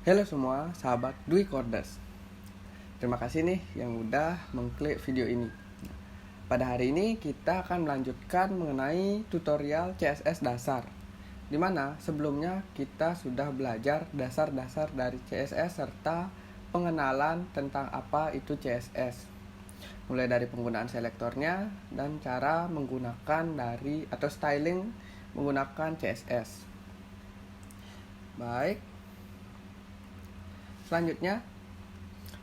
Halo semua, sahabat Dwi Coders. Terima kasih nih yang udah mengklik video ini. Pada hari ini kita akan melanjutkan mengenai tutorial CSS dasar, dimana sebelumnya kita sudah belajar dasar-dasar dari CSS serta pengenalan tentang apa itu CSS, mulai dari penggunaan selektornya dan cara menggunakan atau styling menggunakan CSS. Baik. Selanjutnya,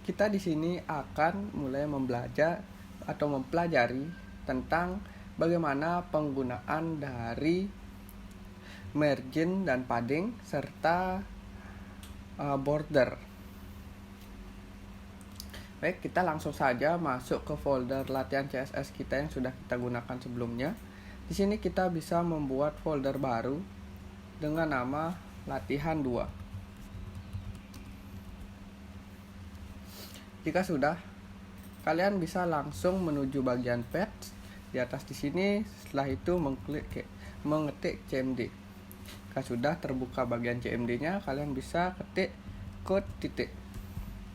kita di sini akan mulai mempelajari tentang bagaimana penggunaan dari margin dan padding serta border. Baik, kita langsung saja masuk ke folder latihan CSS kita yang sudah kita gunakan sebelumnya. Di sini kita bisa membuat folder baru dengan nama latihan 2. Jika sudah, kalian bisa langsung menuju bagian path di atas di sini. Setelah itu mengetik cmd. Jika sudah terbuka bagian cmd-nya, kalian bisa ketik code titik.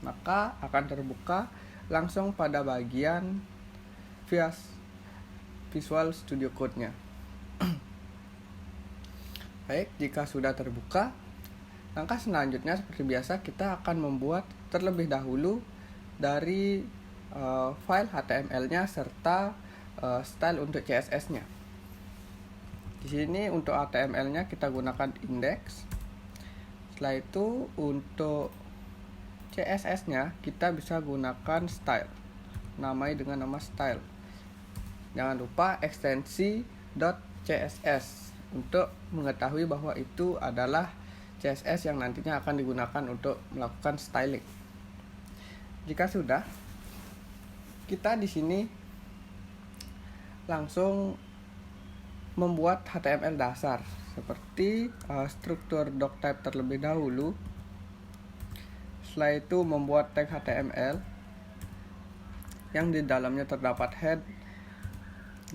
Maka akan terbuka langsung pada bagian Visual Studio Code-nya. Baik, jika sudah terbuka, langkah selanjutnya seperti biasa kita akan membuat terlebih dahulu dari file HTML-nya serta style untuk CSS-nya. Di sini untuk HTML-nya kita gunakan index. Setelah itu untuk CSS-nya kita bisa gunakan style. Namai dengan nama style. Jangan lupa ekstensi .css untuk mengetahui bahwa itu adalah CSS yang nantinya akan digunakan untuk melakukan styling. Jika sudah, kita di sini langsung membuat HTML dasar seperti struktur doctype terlebih dahulu. Setelah itu membuat tag HTML yang di dalamnya terdapat head.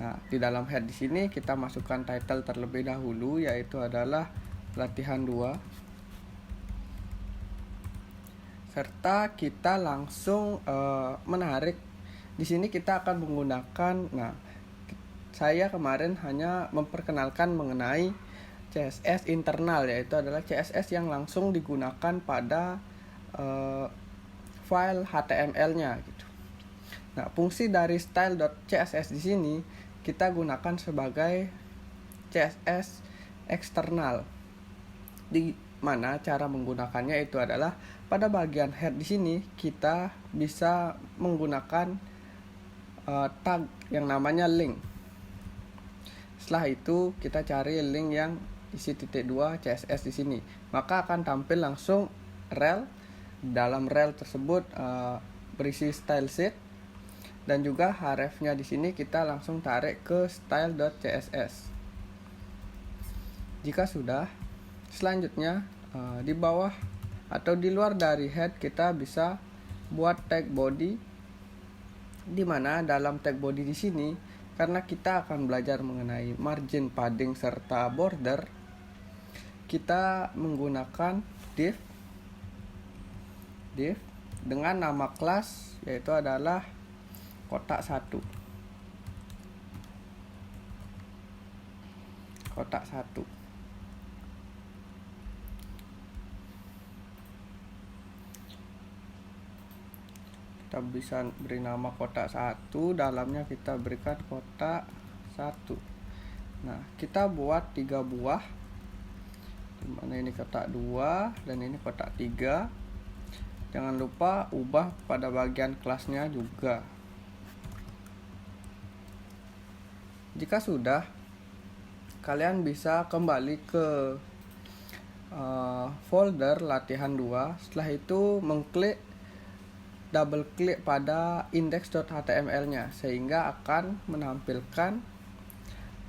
Nah, di dalam head di sini kita masukkan title terlebih dahulu, yaitu adalah latihan 2. Serta kita langsung menarik. Di sini kita akan menggunakan, saya kemarin hanya memperkenalkan mengenai CSS internal, yaitu adalah CSS yang langsung digunakan pada file HTML-nya gitu. Nah, fungsi dari style.css di sini kita gunakan sebagai CSS eksternal, di mana cara menggunakannya itu adalah pada bagian head di sini kita bisa menggunakan tag yang namanya link. Setelah itu kita cari link yang isi titik 2 CSS di sini, maka akan tampil langsung rel. Dalam rel tersebut berisi style sheet dan juga href-nya di sini kita langsung tarik ke style.css. Jika sudah, selanjutnya di bawah atau di luar dari head kita bisa buat tag body, di mana dalam tag body di sini karena kita akan belajar mengenai margin, padding serta border, kita menggunakan div dengan nama kelas yaitu adalah kotak 1. Kita bisa beri nama kotak 1, dalamnya kita berikan kotak 1. Nah, kita buat 3 buah, dimana ini kotak 2 dan ini kotak 3. Jangan lupa ubah pada bagian kelasnya juga. Jika sudah, kalian bisa kembali ke folder latihan 2. Setelah itu double klik pada index.html-nya sehingga akan menampilkan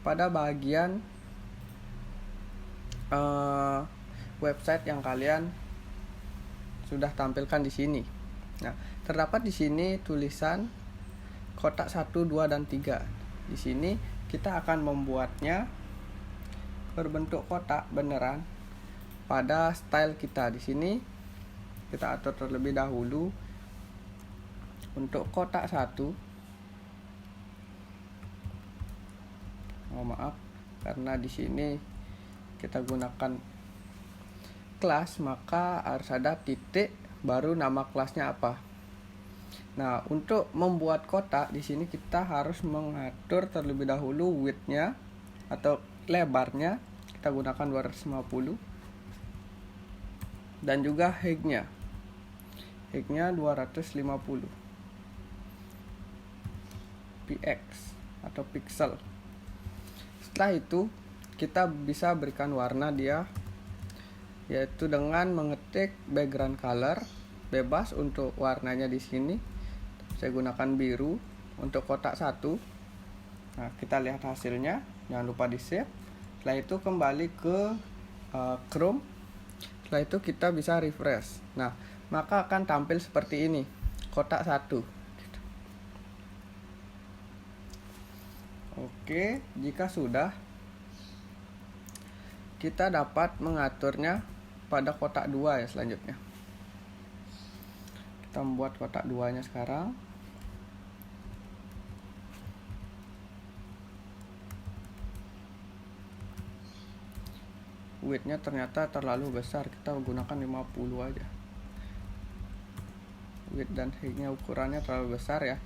pada bagian website yang kalian sudah tampilkan di sini. Nah, terdapat di sini tulisan kotak 1, 2 dan 3. Di sini kita akan membuatnya berbentuk kotak beneran pada style kita. Di sini kita atur terlebih dahulu. Untuk kotak 1, maaf karena di sini kita gunakan kelas, maka harus ada titik baru nama kelasnya apa. Nah, untuk membuat kotak di sini kita harus mengatur terlebih dahulu width-nya atau lebarnya, kita gunakan 250, dan juga height-nya 250 px atau pixel. Setelah itu kita bisa berikan warna dia, yaitu dengan mengetik background color bebas. Untuk warnanya di sini saya gunakan biru untuk kotak 1. Nah, kita lihat hasilnya, jangan lupa di save. Setelah itu kembali ke Chrome. Setelah itu kita bisa refresh. Nah, maka akan tampil seperti ini, kotak 1. Oke, jika sudah, kita dapat mengaturnya pada kotak 2 ya selanjutnya. Kita membuat kotak 2-nya sekarang. Width-nya ternyata terlalu besar, kita gunakan 50 aja. Width dan height-nya ukurannya terlalu besar ya.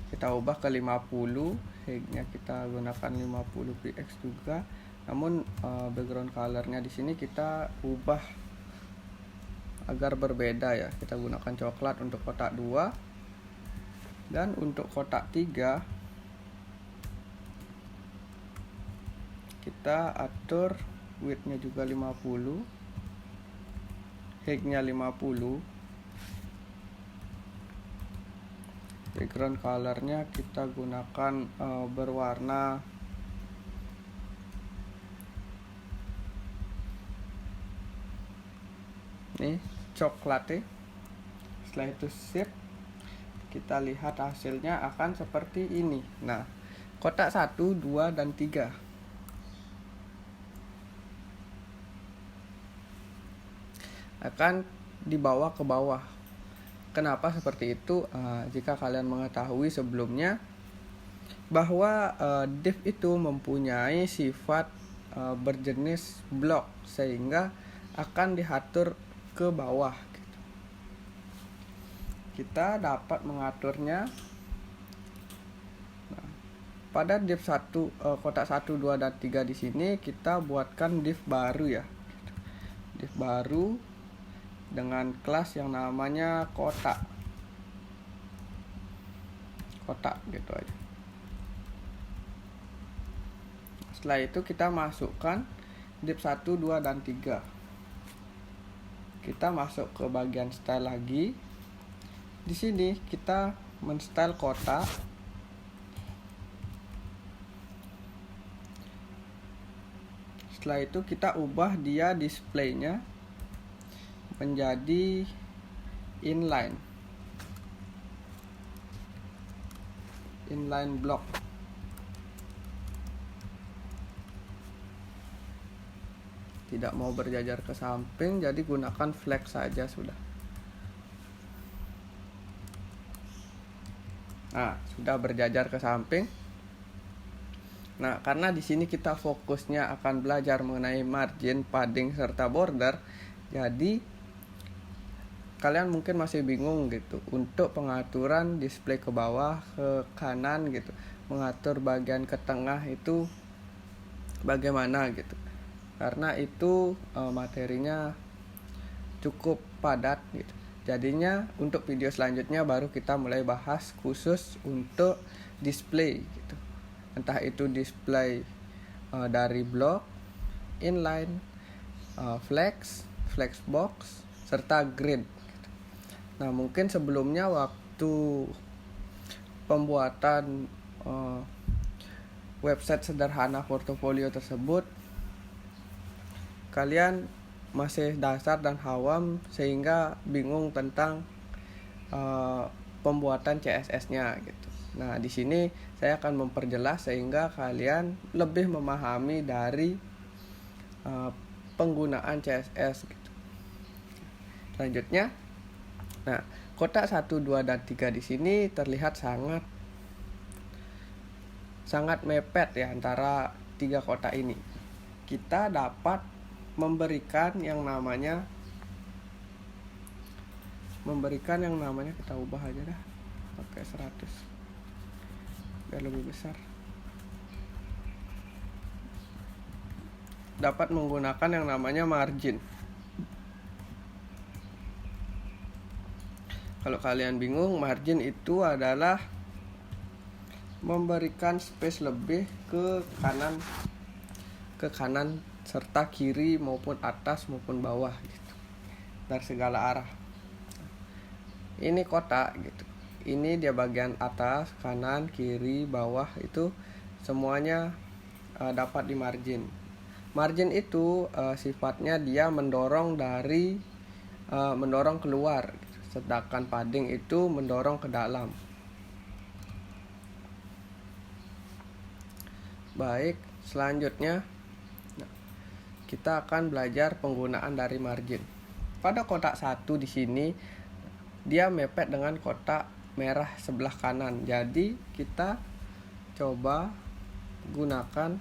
Kita ubah ke 50, height-nya kita gunakan 50 px juga. Namun background color-nya di sini kita ubah agar berbeda ya. Kita gunakan coklat untuk kotak 2, dan untuk kotak 3 kita atur width-nya juga 50, height-nya 50. Background color-nya kita gunakan berwarna nih, coklat ya. Setelah itu save, kita lihat hasilnya akan seperti ini. Nah, kotak 1, 2, dan 3 akan dibawa ke bawah. Kenapa seperti itu? Jika kalian mengetahui sebelumnya bahwa div itu mempunyai sifat berjenis blok, sehingga akan diatur ke bawah. Kita dapat mengaturnya. Nah, pada div 1, kotak 1, 2, dan 3 di sini kita buatkan div baru ya. Div baru dengan kelas yang namanya kotak gitu aja. Setelah itu kita masukkan div 1, 2, dan 3. Kita masuk ke bagian style lagi. Di sini kita men-style kotak. Setelah itu kita ubah dia displaynya menjadi inline block. Tidak mau berjajar ke samping, jadi gunakan flex saja sudah. Nah, sudah berjajar ke samping. Nah, karena di sini kita fokusnya akan belajar mengenai margin, padding, serta border, jadi kalian mungkin masih bingung gitu untuk pengaturan display ke bawah, ke kanan gitu, mengatur bagian ke tengah itu bagaimana gitu, karena itu materinya cukup padat gitu. Jadinya untuk video selanjutnya baru kita mulai bahas khusus untuk display gitu, entah itu display dari blok, inline, flex box, serta grid. Nah, mungkin sebelumnya waktu pembuatan website sederhana portofolio tersebut, kalian masih dasar dan awam sehingga bingung tentang pembuatan CSS-nya gitu. Nah, di sini saya akan memperjelas sehingga kalian lebih memahami dari penggunaan CSS gitu. Selanjutnya, nah, kotak 1, 2, dan 3 di sini terlihat sangat mepet ya antara tiga kotak ini. Kita dapat memberikan yang namanya kita ubah aja dah pakai 100 biar lebih besar. Dapat menggunakan yang namanya margin. Kalau kalian bingung, margin itu adalah memberikan space lebih ke kanan serta kiri maupun atas maupun bawah gitu, dari segala arah. Ini kotak gitu. Ini dia bagian atas, kanan, kiri, bawah itu semuanya dapat di margin. Margin itu sifatnya dia mendorong keluar, sedangkan padding itu mendorong ke dalam. Baik, selanjutnya kita akan belajar penggunaan dari margin. Pada kotak 1 di sini dia mepet dengan kotak merah sebelah kanan. Jadi kita coba gunakan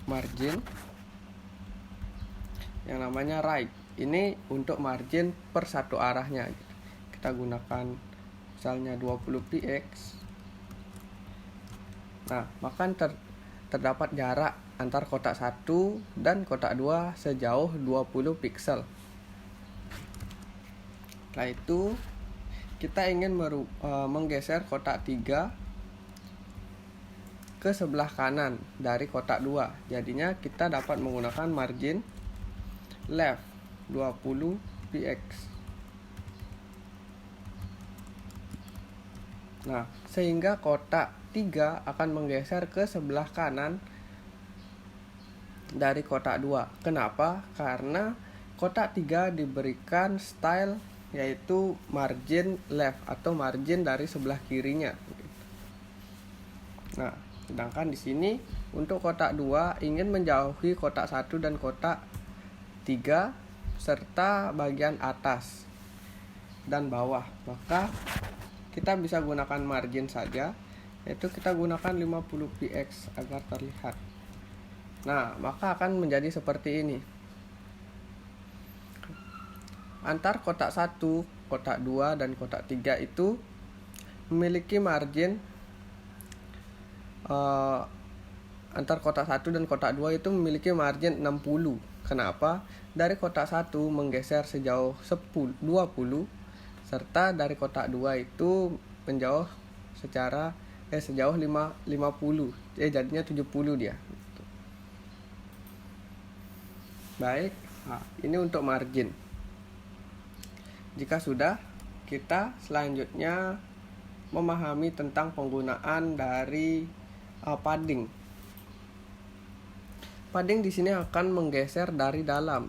margin yang namanya right. Ini untuk margin per satu arahnya. Kita gunakan misalnya 20 px. Nah, maka terdapat jarak antar kotak 1 dan kotak 2 sejauh 20 pixel. Setelah itu kita ingin menggeser kotak 3 ke sebelah kanan dari kotak 2. Jadinya kita dapat menggunakan margin left 20 px. Nah, sehingga kotak 3 akan menggeser ke sebelah kanan dari kotak 2. Kenapa? Karena kotak 3 diberikan style yaitu margin left atau margin dari sebelah kirinya. Nah, sedangkan di sini untuk kotak 2 ingin menjauhi kotak 1 dan kotak 3 serta bagian atas dan bawah. Maka kita bisa gunakan margin saja, yaitu kita gunakan 50 px agar terlihat. Nah, maka akan menjadi seperti ini. Antar kotak 1, kotak 2, dan kotak 3 itu memiliki margin antar kotak 1 dan kotak 2 itu memiliki margin 60. Kenapa? Dari kotak 1 menggeser sejauh 20 serta dari kotak 2 itu menjauh sejauh 50. Jadinya 70 dia. Baik. Nah, ini untuk margin. Jika sudah, kita selanjutnya memahami tentang penggunaan dari padding. Padding di sini akan menggeser dari dalam.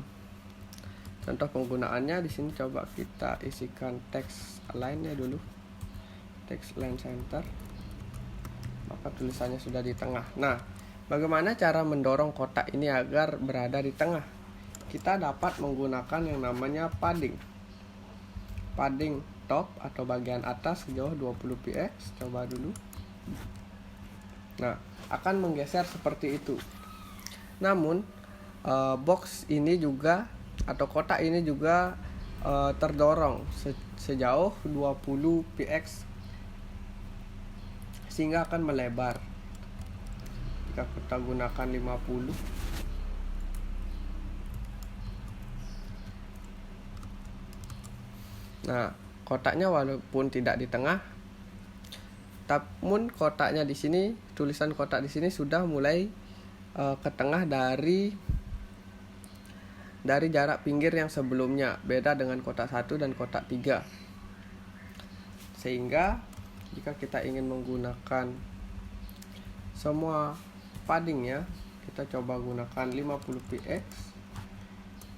Contoh penggunaannya di sini coba kita isikan teks align-nya dulu. Teks align center. Maka tulisannya sudah di tengah. Nah, bagaimana cara mendorong kotak ini agar berada di tengah? Kita dapat menggunakan yang namanya padding. Padding top atau bagian atas sejauh 20 px. Coba dulu. Nah, akan menggeser seperti itu. Namun box ini juga atau kotak ini juga terdorong sejauh 20 px sehingga akan melebar. Jika kita gunakan 50, nah, kotaknya walaupun tidak di tengah, namun kotaknya di sini, tulisan kotak di sini sudah mulai ke tengah dari jarak pinggir yang sebelumnya, beda dengan kotak 1 dan kotak 3. Sehingga jika kita ingin menggunakan semua paddingnya, kita coba gunakan 50 px.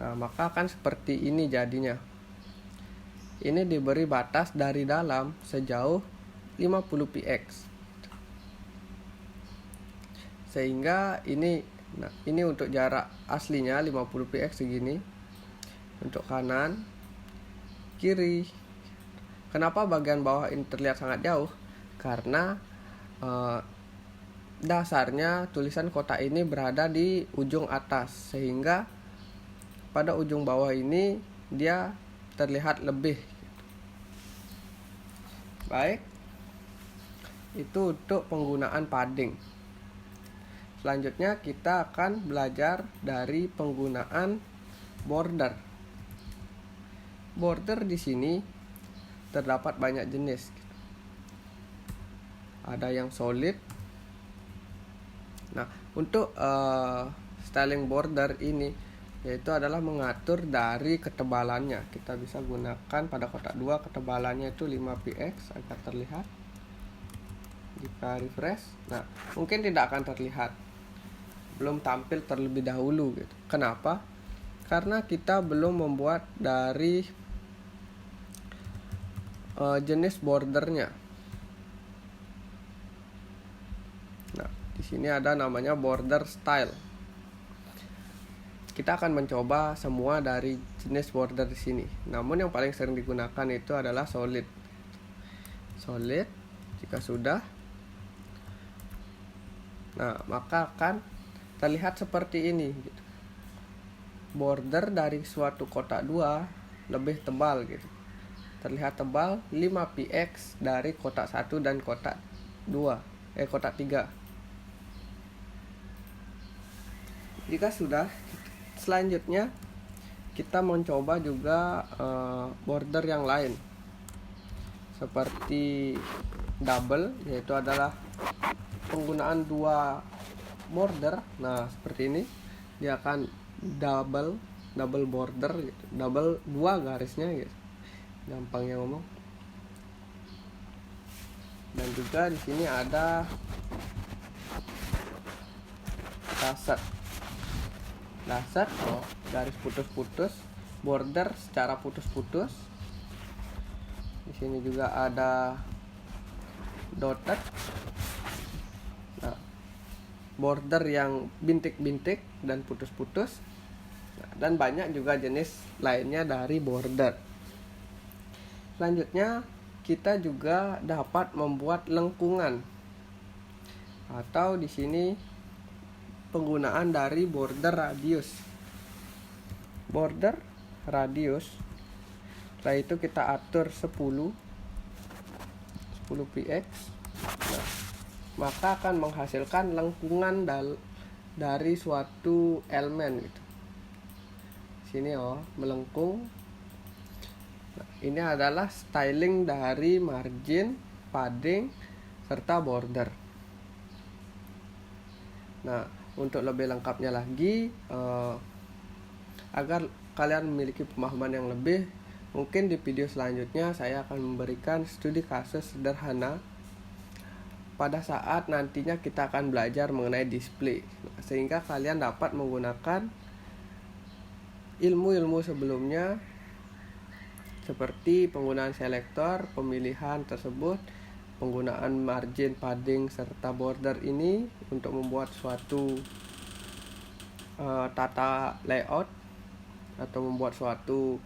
Nah, maka akan seperti ini jadinya. Ini diberi batas dari dalam sejauh 50 px. Sehingga ini untuk jarak aslinya 50 px segini. Untuk kanan kiri. Kenapa bagian bawah ini terlihat sangat jauh? Karena dasarnya tulisan kotak ini berada di ujung atas, sehingga pada ujung bawah ini dia terlihat lebih. Baik, itu untuk penggunaan padding. Selanjutnya kita akan belajar dari penggunaan border. Border di sini terdapat banyak jenis. Ada yang solid. Nah, untuk styling border ini yaitu adalah mengatur dari ketebalannya. Kita bisa gunakan pada kotak 2 ketebalannya itu 5px agar terlihat. Jika refresh, nah mungkin tidak akan terlihat, belum tampil terlebih dahulu gitu. Kenapa? Karena kita belum membuat dari jenis bordernya. Nah, di sini ada namanya border style. Kita akan mencoba semua dari jenis border di sini. Namun yang paling sering digunakan itu adalah solid. Solid, jika sudah, nah maka akan terlihat seperti ini gitu. Border dari suatu kotak 2 lebih tebal gitu. Terlihat tebal 5px dari kotak 1 dan kotak 3. Jika sudah, selanjutnya kita mencoba juga border yang lain seperti double, yaitu adalah penggunaan 2 border. Nah, seperti ini dia akan double border gitu. Double 2 garisnya gitu. Gampangnya ngomong. Dan juga di sini ada laset, garis putus-putus, border secara putus-putus. Di sini juga ada dotted. Nah, border yang bintik-bintik dan putus-putus. Nah, dan banyak juga jenis lainnya dari border. Selanjutnya kita juga dapat membuat lengkungan, atau di sini penggunaan dari border radius. Border radius, setelah itu kita atur 10px. Nah, maka akan menghasilkan lengkungan dari suatu elemen gitu. Sini melengkung. Nah, ini adalah styling dari margin, padding, serta border. Nah, untuk lebih lengkapnya lagi, agar kalian memiliki pemahaman yang lebih, mungkin di video selanjutnya saya akan memberikan studi kasus sederhana pada saat nantinya kita akan belajar mengenai display, sehingga kalian dapat menggunakan ilmu-ilmu sebelumnya seperti penggunaan selektor, pemilihan tersebut, penggunaan margin, padding, serta border ini untuk membuat suatu tata layout atau membuat suatu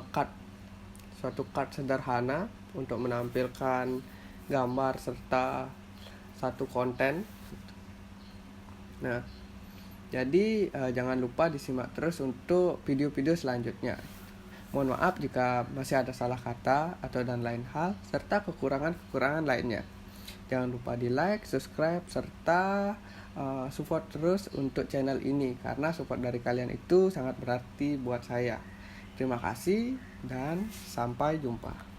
cut sederhana untuk menampilkan gambar serta satu konten. Nah, jadi jangan lupa disimak terus untuk video-video selanjutnya. Mohon maaf jika masih ada salah kata atau dan lain hal, serta kekurangan-kekurangan lainnya. Jangan lupa di like, subscribe, serta support terus untuk channel ini, karena support dari kalian itu sangat berarti buat saya. Terima kasih dan sampai jumpa.